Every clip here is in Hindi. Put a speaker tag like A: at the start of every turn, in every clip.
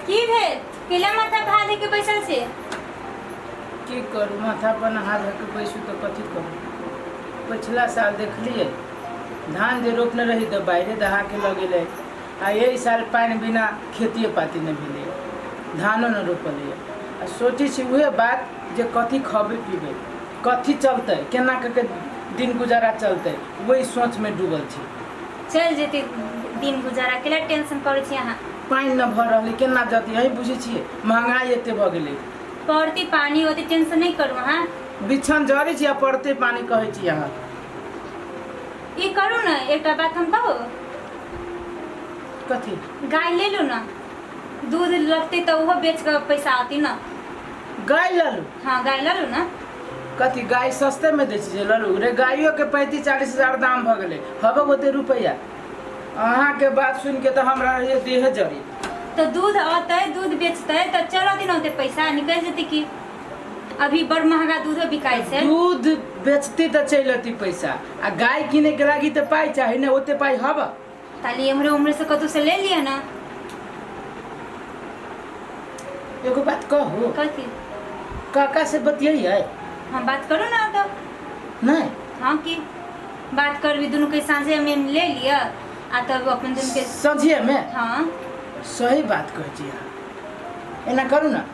A: की भेल केला माथा भादे के पैसा से
B: की करूँ माथा पर नहा के पैसू तो कथी करूँ। पिछला साल देखलिए धान जे रोपने रही तो बाहरे दहा के लगे आ यही साल पानी बिना खेतिए पाती न भेले धानो न रोपलिए आ सोची छी उहे बात जे कथी खबे पीबे कथी चलते केना के दिन गुजारा चलते वही सोच में डूबल छी।
A: चल जेते दिन गुजारा केला टेंशन करे छी अहाँ
B: पानी न भर रहले केना जती यही बुझे छिए महंगाई एते भ गेले
A: पड़ती पानी होती टेंशन नहीं करू अहाँ
B: बिछन जरे छी आ पड़ते पानी कहे छी अहाँ
A: ये करू ना एकटा बात हम कहू
B: कथी
A: गाय ले लो ना दूध लगते तो वो बेच कर पैसा आती ना
B: गाय ललू
A: हाँ गाय ले लो ना
B: कथी गाय सस्ते में दे छी ललू रे गाइयो के 35-40 हजार दाम भ गेले हबे ओते रुपया अहाँ के बात सुन के तो हमरा ये देह जरी
A: तो दूध आते दूध बेचते तो चलो दिन होते पैसा निकल जेते की अभी बड़ महंगा दूध बिकाई से
B: दूध बेचती तो चलती पैसा आ गाय किने के लागी तो पाई चाहिए ना ओते पाई हबा
A: ताली हमरे उम्र से कतु से ले लिया ना
B: एगो बात कहू
A: कथी
B: काका से बतियाई है
A: हाँ बात करो ना तो
B: नहीं
A: हाँ की बात कर भी दोनों के साझे में ले लिया आ तब अपन दोनों के
B: समझिए मैं
A: हाँ
B: सही बात कह छी अहाँ एना करू ना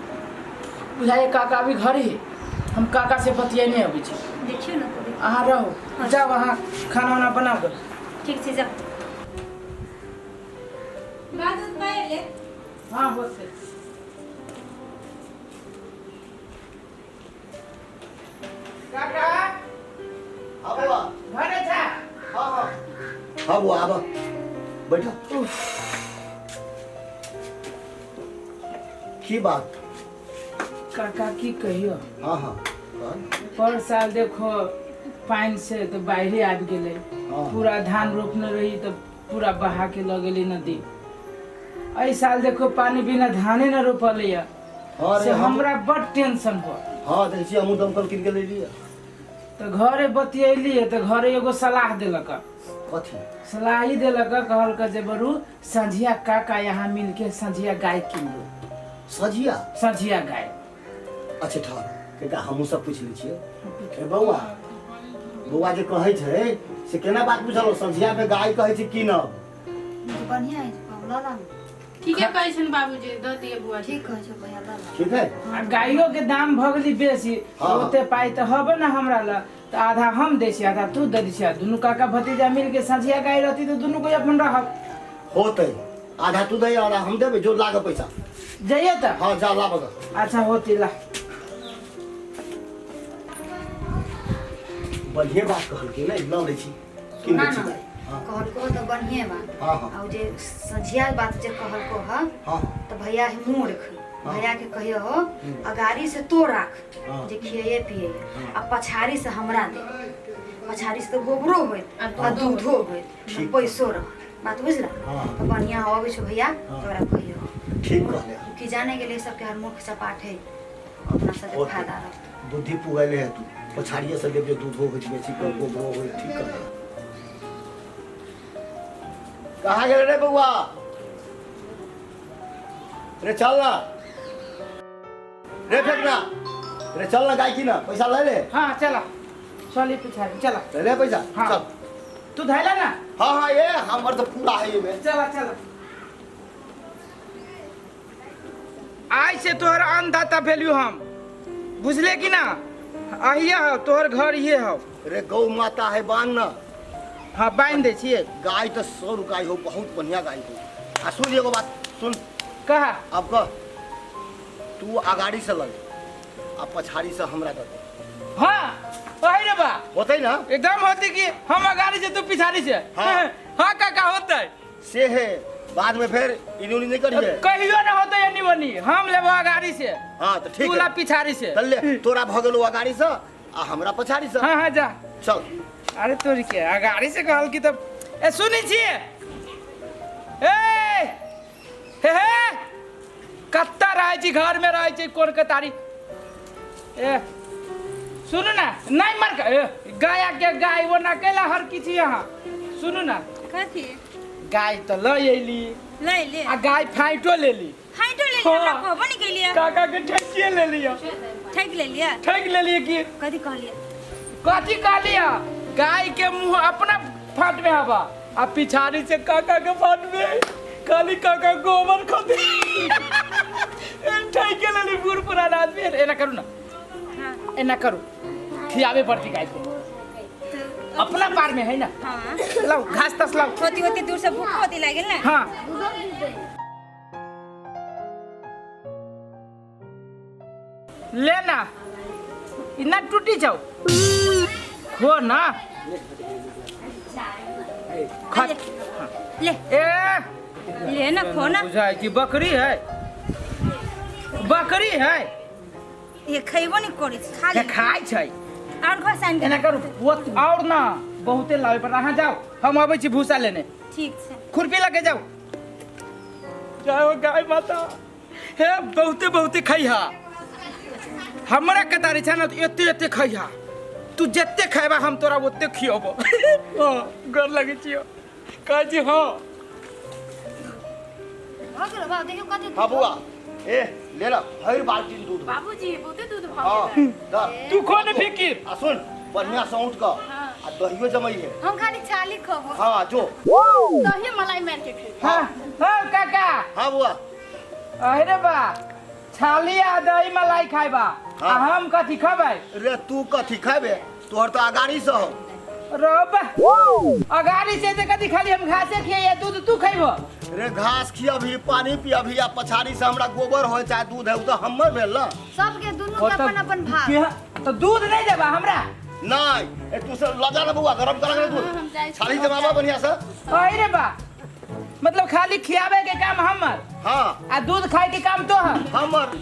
B: बुझाइए काका अभी घर ही हम काका से बतियाने अभी छी
A: देखियो ना तो
B: अहाँ रहो जाओ अहाँ खाना वाना बनाओ कर
A: ठीक से जाओ बात उत पहले
B: हाँ होते काका
C: हाँ बुआ
B: घरे जा
C: हाँ हाँ हाँ बुआ आबा बैठो की बात
B: काका की कहियो
C: हाँ हाँ
B: पर साल देखो पानी से तो बाहरे आ गेले
C: हाँ।
B: पूरा धान रोपने रही तो पूरा बहा के लगेली नदी ऐ साल देखो पानी बिना धाने न रोपले
C: हाँ
B: से
C: रे
B: हमरा बड़ टेंशन हो
C: हाँ देखी हमू दमकल किन के ले लिया
B: तो घरे बतियैली तो घरे एगो सलाह देलक
C: कथी
B: सलाह ही देलक कहलक जे बरू संझिया काका यहाँ मिल के संझिया गाय किन लो
C: सजिया
B: संझिया गाय
C: अच्छा ठहर केका हमू सब पूछ लै छियै ए बौआ बौआ जे कहै छै से केना बात बुझल संझिया पे गाय कहै छै कीनब
D: बढ़िया है लाला
E: ठीक है कहै छन बाबूजी द दिए बुआ
D: ठीक कह छो भैया लाला
C: ठीक है
B: आ गाइयो के दाम भगली बेसी
C: हाँ।
B: ओते पाई तो हबे ना हमरा ला तो आधा हम दे छी आधा तू दे छी दुनू काका भतीजा मिल के संझिया गाय रहती तो दुनू को अपन रहब
C: होतै आधा तू दे आधा हम देबे जो लागे पैसा
B: जाइए तो
C: हाँ जा लाबग
B: अच्छा होती ला
C: बढ़िया बात कहल के नहीं लौ लै छी किन लै छी गाय हाँ
D: कहल को तो बढ़िया बा
C: हाँ हाँ
D: और जे संझिया बात जे कहल को ह
C: हाँ
D: तो भैया है मूर्ख भैया के कहियो हो अगाड़ी से तो राख
C: हाँ।
D: जे खिए पिए आ पछाड़ी से हमरा दे पछाड़ी से तो गोबरो होय आ दूधो होय
C: ठीक।
D: पैसो रह बात बुझला
C: हाँ।
D: तो बढ़िया होवे छो भैया
C: हाँ।
D: तोरा कहियो
C: ठीक कहले
D: कि जाने के लिए सबके हर मूर्ख सपाट है अपना से
C: होतै।
D: फायदा रख
C: बुद्धि पुगैले है तू पछाड़िए से लेब जे दूध हो बेची कर गोबरो हो ठीक कर कहाँ गेल रे बउआ रे चल ना रे फेंकना रे चल ना गाय की ना पैसा ले ले
B: हाँ चला चली पिछाड़ी चला
C: ले ले पैसा
B: हाँ।
C: चल
B: तू धैला ना
C: हाँ हाँ ये हमर तो पूरा है ये में
B: चला चला आज से तोहर अन्नदाता भेलू हम बुझले कि ना अहिए हो तोहर घर ये हो
C: रे गौ माता है बान ना
B: हाँ बांध दे छिए
C: गाय तो 100 गाय हो बहुत बढ़िया गाय हो आ सुन एगो बात सुन
B: कहा
C: अब कह तू अगाड़ी से लग आ पछाड़ी से हमरा दे
B: हाँ वही रे बा
C: होतै ना
B: एकदम होती कि हम अगाड़ी से तू पिछाड़ी से
C: हाँ।
B: हाँ काका होता
C: से है बाद में फिर इन्होंने नहीं करिए
B: कहियो ना होता है निवनी हम लेबो अगाड़ी से
C: हाँ तो ठीक
B: तू ला
C: है
B: पिछाड़ी से
C: तल्ले तोरा भ गेलो अगाड़ी से आ हमरा पछाड़ी से
B: हाँ हाँ जा
C: चल
B: अरे तोरी के अगाड़ी से कहल की तब ए सुनी छिए ए हे कत्ता रहे छी घर में रहे छी कोन कतारी ए सुनु ना नहीं मर गाय के गाय वो ना केला हर किछि यहाँ सुनु ना
A: कथी
B: गाय तो ले अली
A: ले ले
B: आ गाय फाइटो ले ली
A: फाइटो ले ले
F: हाँ।
A: हमरा कहबो नहीं केलिए
F: काका के ठेकिए ले लिया
A: ठेक ले लिया
F: ठेक ले लिए कि
A: कथी कहलिए
F: कथी कह लिया गाय के मुंह अपना फाट में हवा आ पिछाड़ी से काका के फाट में खाली काका गोबर खदी ठेके ले ली बुढ़ पुराना आदमी एना करू ना
A: हां
F: एना करू खियावे पड़ती गाय को अपना पार में है ना
A: हां
F: लाओ घास तस लाओ
A: होती होती दूर से भूख होती लागल ना
F: हाँ लेना इतना टूटी जाओ खो ना खा
A: ले
F: ए
A: ले ना खो ना
F: बुझाई कि बकरी है बकरी है
A: ये खइबो नहीं करी खा
F: के
A: ले
F: खाई छै
A: और घर सान
F: एना करू वो और ना बहुते लावे पर अहाँ जाओ हम आबै छी भूसा लेने
A: ठीक से
F: खुरपी लगे जाओ जाओ गाय माता हे बहुते बहुते खैहा हमरा कतारी छ न एते एते खैहा तू जत्ते खाइबा हम तोरा ओते खियबो हां घर लगे छियो कहै छी हां
D: भाग रे बाबू देखियो कते
C: हाँ बुआ ए ले ला हर बाल्टी दूध
E: बाबूजी बहुते दूध भऽ
C: हाँ
E: गेलै
C: दर
F: तू खो ने फिकिर
C: आ सुन बढ़िया से उठ का आ दहियो जमई है
D: हम खाली छाली खबो
C: हाँ जो
E: दही मलाई मार के खै
F: हां हां काका
C: हाँ बुआ
F: अरे बा छाली आ दही मलाई खाइबा
C: हाँ।
F: आ हम कथी खबै
C: रे तू कथी खाबे तोहर तो अगाड़ी से हो
F: रोबा अगाड़ी से ते कथी खाली हम घासे खिया दूध तू खइबो
C: रे घास खिया भी पानी पिया भी आ पछाड़ी से हमरा गोबर हो चाहे दूध है उ तो हमर भेल ना
D: सबके दुनू के अपन अपन भाग
F: के- तो दूध नहीं देबा हमरा
C: नहीं ए तू से लजा ना बुआ गरम कर
E: हम
C: दूध
E: जाइ छी।
C: छाली जमावा बढ़िया से
F: अरे बा मतलब खाली खियावे के काम हमर
C: हाँ
F: आ दूध खाए के काम तोहर
C: हमर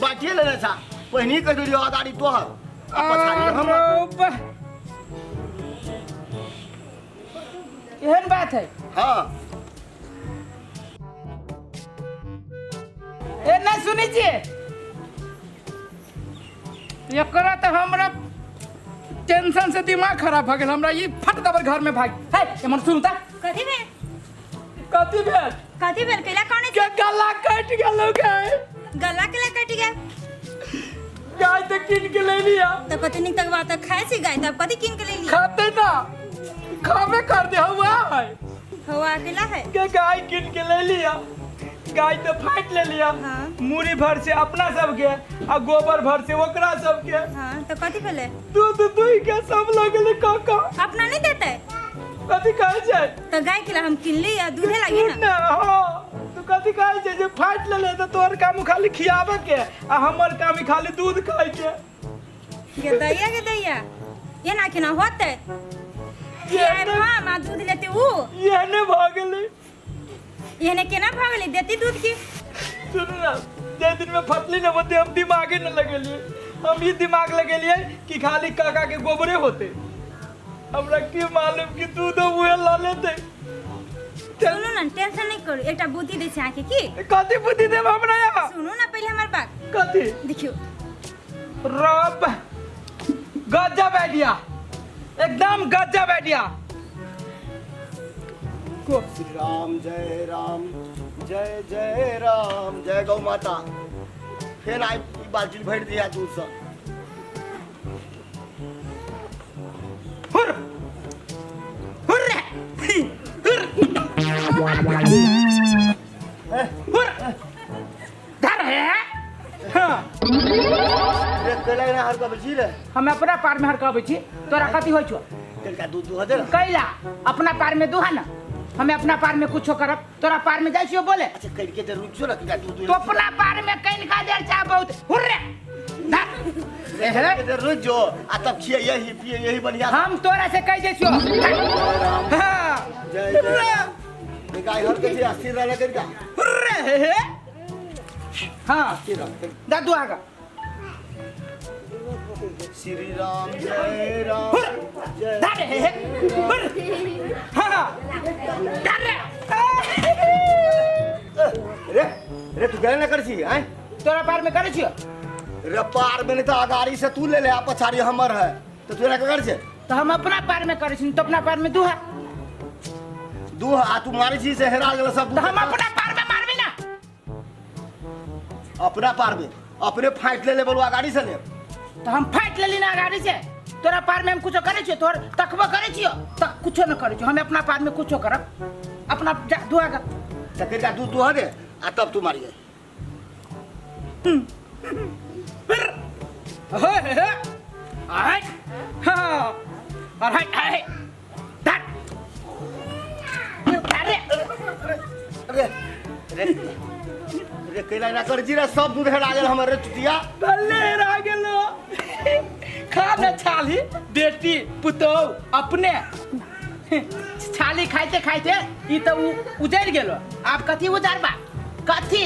C: बाटिए लेने छा पहिनी कह दियो अगाड़ी तोहर आ पछाड़ी हमर
F: रोबा एहन बात है
C: हाँ
F: ए ना सुनी छिए एकरा तो हमरा टेंशन से दिमाग खराब भ गेल हमरा ई फट दबर घर में भाग है एमन सुनता
A: कथी भेल
F: कथी भेल
A: कथी भेल कैला कौन
F: के गला कट गेलो गाय
A: गला के ले कट गया
F: गाय तो किन के ले लिया
A: तो कथी निक तक बात खाए सी गाय तब कथी किन के ले लिया
F: खाते ना खावे कर दे हुआ है
A: हवा अकेला है
F: के गाय किन के ले लिया गाय तो फाट ले लिया
A: हाँ।
F: मूरी भर से अपना सब के आ गोबर भर से ओकरा सब के
A: हाँ तो कथी भेले
F: दूध दुई के सब लगले काका
A: अपना नहीं देते
F: कथी कहै छै
A: तो गाय के लिए हम किन ली या दूधे लगी ना
F: ना हां तू कथी कहै छै जे फाट ले तो तोहर काम खाली खियावे के आ हमर काम खाली दूध खाए के
A: ये दैया ये ना केना होते ये हां मां दूध लेते ऊ
F: ये ने भ गेलै
A: ये ने केना भागले देती दूध की
F: सुन ना जे दिन में फटली न होते हम दिमागे न लगेलिए हम ये दिमाग लगेलिए कि खाली काका के गोबरे होते हमरा की मालूम कि दूध उहे ला लेते
A: सुनो ना टेंशन नहीं करो एकटा बुद्धि दे छै आके की
F: कथी बुद्धि देब हमरा यहाँ
A: सुनो ना पहले हमार बात
F: कथी
A: देखियो
F: रब गजब आइडिया एकदम गजब आइडिया को
C: श्री राम जय राम जय गौ माता फिर आई ई बाल्टी भर दिया दूध से
F: हुर हुर हुर हुर धर है हाँ
C: रे केला ना हर का बची रे
F: हम अपना पार में हरकाबै छी तोरा कथी होइ छौ
C: केलका दूध दूह दे
F: कैला अपना पार में दुहा ना हमें अपना पार में कुछो करब तोरा पार में जाइ छियो बोले
C: अच्छा करके ते रुक छो ना केलका दूध
F: तो अपना पार में कइन का देर चाह बहुत हुर्रे
C: रे रुक जो आ तब खिए यही पिए यही बढ़िया
F: हम तोरा से कह दे छियो हां
C: जय गाय हर के अस्थिर रहले करका
F: हुर्रे हां
C: अस्थिर रह
F: दादू आगा
C: श्री राम जय राम जय
F: दादे हुर हां दादे
C: रे रे तू गए ना कर छी हैं
F: तोरा पार में करे छियो
C: रे पार में नहीं तो अगाड़ी से तू ले ले आ पछाड़ी हमर है तो तू ना कर छे
F: तो हम अपना पार में करे छी तो अपना पार में दुहा
C: दूह आ तू मारी छी से हेरा गेल सब
F: तो हम अपना पार में मारबी ना
C: अपना पार में अपने फाइट ले बोलवा गाड़ी से ले।
F: तो हम फाइट लेली ना गाड़ी से। तोरा पार में हम कुछो करे छियो, तोर तकबो करे छियो तक कुछो न करे छियो। हम अपना पार में कुछो करब, अपना दुआ कर
C: चक्कर का दूध दुहा दे आ तब तू मारिए। अरे अरे कैला ना कर जी रे, सब दूध हेरा गेल हमर रे चुतिया।
F: भले रह गेलो खा न छाली बेटी पुतौ अपने छाली खाइते खाइते ई तो उजड़ गेलो। आप कथी उजारबा कथी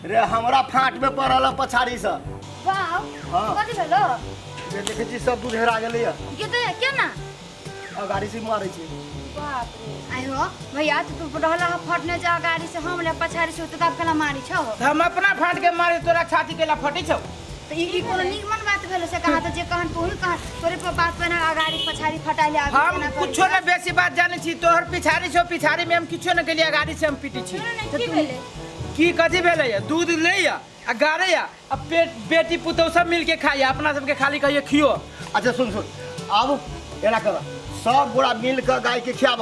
C: रे हमरा फाट में पड़ल पछाड़ी से।
D: वाह
C: हाँ।
D: कथी भेलो
C: रे देखे छी सब दूध हेरा गेलै।
D: के ना
C: गाड़ी से मारै छी।
D: बाप रे आइ हो भैया तू रहला फटने जा गाड़ी से हम ले पछाड़ी से तब कला मारी छौ।
F: हम अपना फाट के मारे तोरा छाती केला फटी छौ।
D: तो ई कोनो निमन बात भेलो से कहा त जे कहन तोही कहा तोरे पर बात पे ना गाड़ी पछाड़ी फटाइले आगे
F: हम कुछो न बेसी बात जाने छी। तोहर पिछाड़ी छौ, पिछाड़ी में हम किछो न केलिया, गाड़ी से हम पीटी छी।
A: की भेले
F: की कथी भेलै दूध ले आ गाड़े आ बेटी पुतौ सब मिल के खाइए, अपना सबके खाली कहिए खियो।
C: अच्छा सुन सुन अब एना कर, सब गोड़ा मिल के गाय के खियाब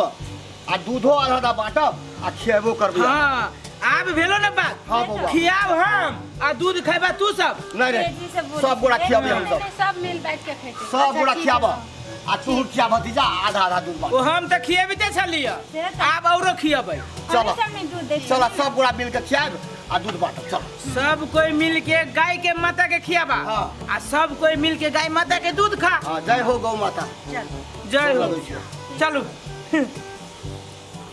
C: आ दूधो आधा आधा बांटब आ खियाबो करबो।
F: हाँ आब भेलो न बात।
C: हाँ बौआ।
F: खियाब हम आ दूध खैबा तू सब।
C: नहीं रे
A: तेजी से बोल।
C: सब गोड़ा खियाबे हम सब।
E: सब मिल बैठ के खेते।
C: सब गोड़ा खियाब आ तू खिया भतीजा आधा आधा दूध बांट।
F: ओ हम त खियेबिते छलिए, आब औरो खियबै।
C: चलो
A: सब में दूध दे।
C: चलो सब गोड़ा मिल के खियाब आ दूध बांटब। चलो
F: सब कोई मिल के गाय के माता के खियाबा
C: हाँ।
F: आ सब कोई मिल के गाय माता के दूध खा।
C: हाँ जय हो गौ माता।
F: जय हो। चलू